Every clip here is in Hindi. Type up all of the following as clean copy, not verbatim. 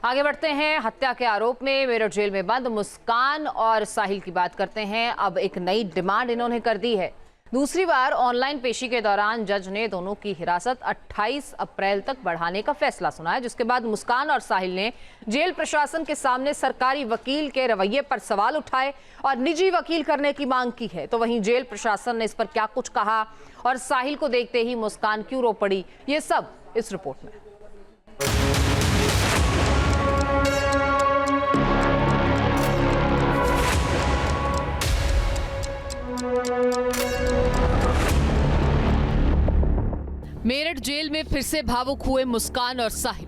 आगे बढ़ते हैं। हत्या के आरोप में मेरठ जेल में बंद मुस्कान और साहिल की बात करते हैं। अब एक नई डिमांड इन्होंने कर दी है। दूसरी बार ऑनलाइन पेशी के दौरान जज ने दोनों की हिरासत 28 अप्रैल तक बढ़ाने का फैसला सुनाया, जिसके बाद मुस्कान और साहिल ने जेल प्रशासन के सामने सरकारी वकील के रवैये पर सवाल उठाए और निजी वकील करने की मांग की है। तो वहीं जेल प्रशासन ने इस पर क्या कुछ कहा और साहिल को देखते ही मुस्कान क्यों रो पड़ी, ये सब इस रिपोर्ट में। मेरठ जेल में फिर से भावुक हुए मुस्कान और साहिल।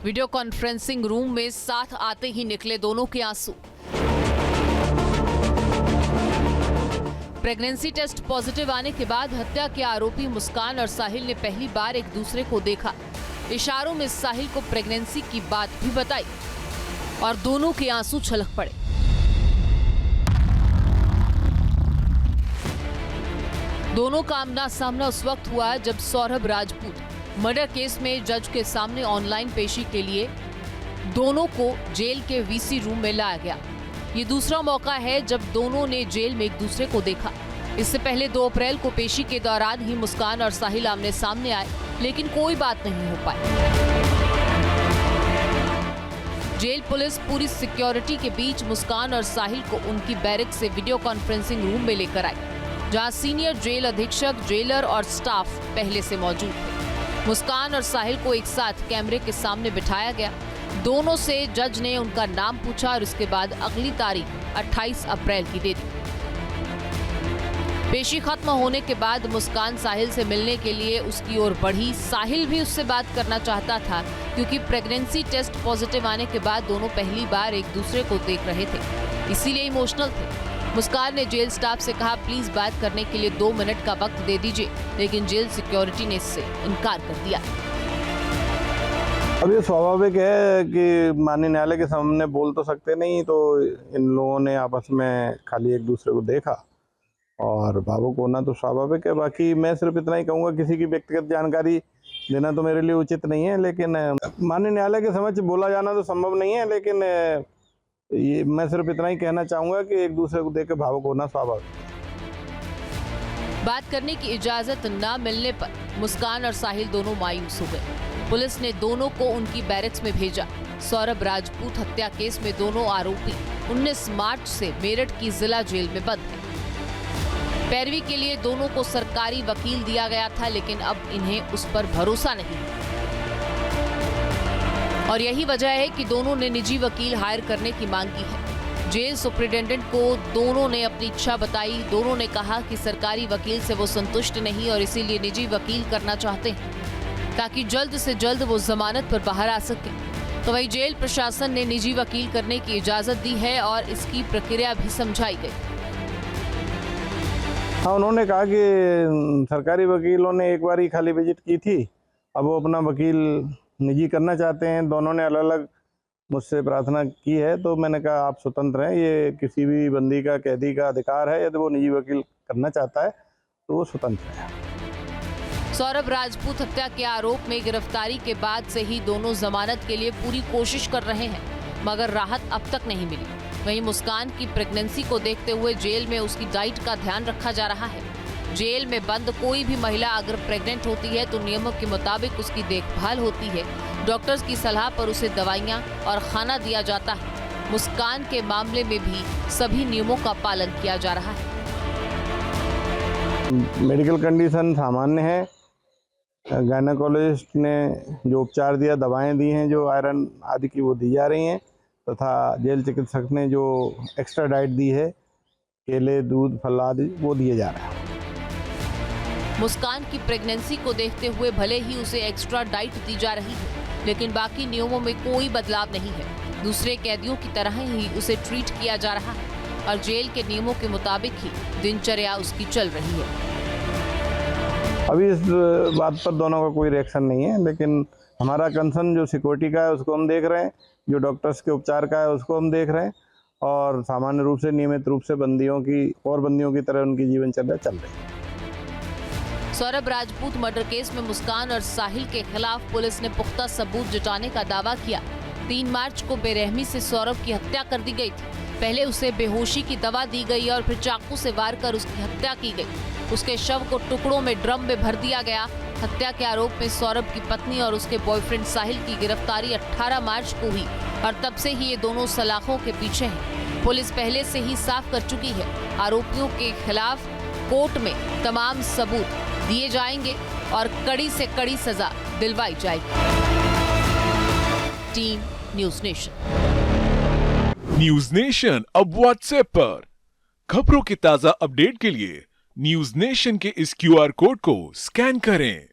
वीडियो कॉन्फ्रेंसिंग रूम में साथ आते ही निकले दोनों के आंसू। प्रेगनेंसी टेस्ट पॉजिटिव आने के बाद हत्या के आरोपी मुस्कान और साहिल ने पहली बार एक दूसरे को देखा। इशारों में साहिल को प्रेगनेंसी की बात भी बताई और दोनों के आंसू छलक पड़े। दोनों का आमना सामना उस वक्त हुआ जब सौरभ राजपूत मर्डर केस में जज के सामने ऑनलाइन पेशी के लिए दोनों को जेल के वीसी रूम में लाया गया। ये दूसरा मौका है जब दोनों ने जेल में एक दूसरे को देखा। इससे पहले 2 अप्रैल को पेशी के दौरान ही मुस्कान और साहिल आमने सामने आए, लेकिन कोई बात नहीं हो पाई। जेल पुलिस पूरी सिक्योरिटी के बीच मुस्कान और साहिल को उनकी बैरक से वीडियो कॉन्फ्रेंसिंग रूम में लेकर आई, जहां सीनियर जेल अधीक्षक, जेलर और स्टाफ पहले से मौजूद थे। मुस्कान और साहिल को एक साथ कैमरे के सामने बिठाया गया। दोनों से जज ने उनका नाम पूछा और उसके बाद अगली तारीख 28 अप्रैल की दे दी। पेशी खत्म होने के बाद मुस्कान साहिल से मिलने के लिए उसकी ओर बढ़ी। साहिल भी उससे बात करना चाहता था, क्योंकि प्रेगनेंसी टेस्ट पॉजिटिव आने के बाद दोनों पहली बार एक दूसरे को देख रहे थे, इसीलिए इमोशनल थे। मुस्कान ने जेल स्टाफ से कहा, प्लीज बात करने के लिए 2 मिनट का वक्त दे दीजिए, लेकिन जेल सिक्योरिटी ने इससे इनकार कर दिया। अब ये स्वाभाविक है कि माननीय न्यायालय के सामने बोल तो सकते नहीं, तो इन लोगों ने आपस में खाली एक दूसरे को देखा और भावुक होना तो स्वाभाविक है। बाकी मैं सिर्फ इतना ही कहूँगा, किसी की व्यक्तिगत जानकारी देना तो मेरे लिए उचित नहीं है, लेकिन माननीय न्यायालय के समक्ष बोला जाना तो संभव नहीं है। लेकिन ये मैं सिर्फ इतना ही कहना चाहूँगा कि एक दूसरे को देख के भावुक होना स्वाभाविक है। बात करने की इजाजत न मिलने पर मुस्कान और साहिल दोनों मायूस हो गए। पुलिस ने दोनों को उनकी बैरक्स में भेजा। सौरभ राजपूत हत्या केस में दोनों आरोपी 19 मार्च से मेरठ की जिला जेल में बंद हैं। पैरवी के लिए दोनों को सरकारी वकील दिया गया था, लेकिन अब इन्हें उस पर भरोसा नहीं, और यही वजह है कि दोनों ने निजी वकील हायर करने की मांग की है। जेल सुपरिटेंडेंट को दोनों ने अपनी इच्छा बताई। दोनों ने कहा कि सरकारी वकील से वो संतुष्ट नहीं और इसीलिए निजी वकील करना चाहते हैं, ताकि जल्द से जल्द वो जमानत पर बाहर आ सके। तो वही जेल प्रशासन ने निजी वकील करने की इजाजत दी है और इसकी प्रक्रिया भी समझाई गई। हाँ, उन्होंने कहा कि सरकारी वकीलों ने एक बार ही खाली विजिट की थी, अब वो अपना वकील निजी करना चाहते हैं। दोनों ने अलग अलग मुझसे प्रार्थना की है, तो मैंने कहा आप स्वतंत्र हैं, ये किसी भी बंदी का, कैदी का अधिकार है। यदि वो निजी वकील करना चाहता है तो वो स्वतंत्र है। सौरभ राजपूत हत्या के आरोप में गिरफ्तारी के बाद से ही दोनों जमानत के लिए पूरी कोशिश कर रहे हैं, मगर राहत अब तक नहीं मिली। वहीं मुस्कान की प्रेगनेंसी को देखते हुए जेल में उसकी डाइट का ध्यान रखा जा रहा है। जेल में बंद कोई भी महिला अगर प्रेग्नेंट होती है तो नियमों के मुताबिक उसकी देखभाल होती है। डॉक्टर्स की सलाह पर उसे दवाइयां और खाना दिया जाता है। मुस्कान के मामले में भी सभी नियमों का पालन किया जा रहा है। मेडिकल कंडीशन सामान्य है। गायनेकोलॉजिस्ट ने जो उपचार दिया, दवाएं दी हैं जो आयरन आदि की, वो दी जा रही हैं, तथा जेल चिकित्सक ने जो एक्स्ट्रा डाइट दी है, केले, दूध, फल आदि, वो दिए जा रहे हैं। मुस्कान की प्रेगनेंसी को देखते हुए भले ही उसे एक्स्ट्रा डाइट दी जा रही है, लेकिन बाकी नियमों में कोई बदलाव नहीं है। दूसरे कैदियों की तरह ही उसे ट्रीट किया जा रहा है और जेल के नियमों के मुताबिक ही दिनचर्या उसकी चल रही है। अभी इस बात पर दोनों का कोई रिएक्शन नहीं है, लेकिन हमारा कंसर्न जो सिक्योरिटी का है उसको हम देख रहे हैं, जो डॉक्टर्स के उपचार का है उसको हम देख रहे हैं, और सामान्य रूप से, नियमित रूप से बंदियों की तरह उनकी जीवनचर्या चल रही है। सौरभ राजपूत मर्डर केस में मुस्कान और साहिल के खिलाफ पुलिस ने पुख्ता सबूत जुटाने का दावा किया। 3 मार्च को बेरहमी से सौरभ की हत्या कर दी गई थी। पहले उसे बेहोशी की दवा दी गई और फिर चाकू से वार कर उसकी हत्या की गई। उसके शव को टुकड़ों में ड्रम में भर दिया गया। हत्या के आरोप में सौरभ की पत्नी और उसके बॉयफ्रेंड साहिल की गिरफ्तारी 18 मार्च को हुई और तब से ही ये दोनों सलाखों के पीछे हैं। पुलिस पहले से ही साफ कर चुकी है। आरोपियों के खिलाफ कोर्ट में तमाम सबूत दिए जाएंगे और कड़ी से कड़ी सजा दिलवाई जाएगी। Team news nation. News nation अब व्हाट्सएप पर खबरों के ताजा अपडेट के लिए न्यूज नेशन के इस QR कोड को स्कैन करें।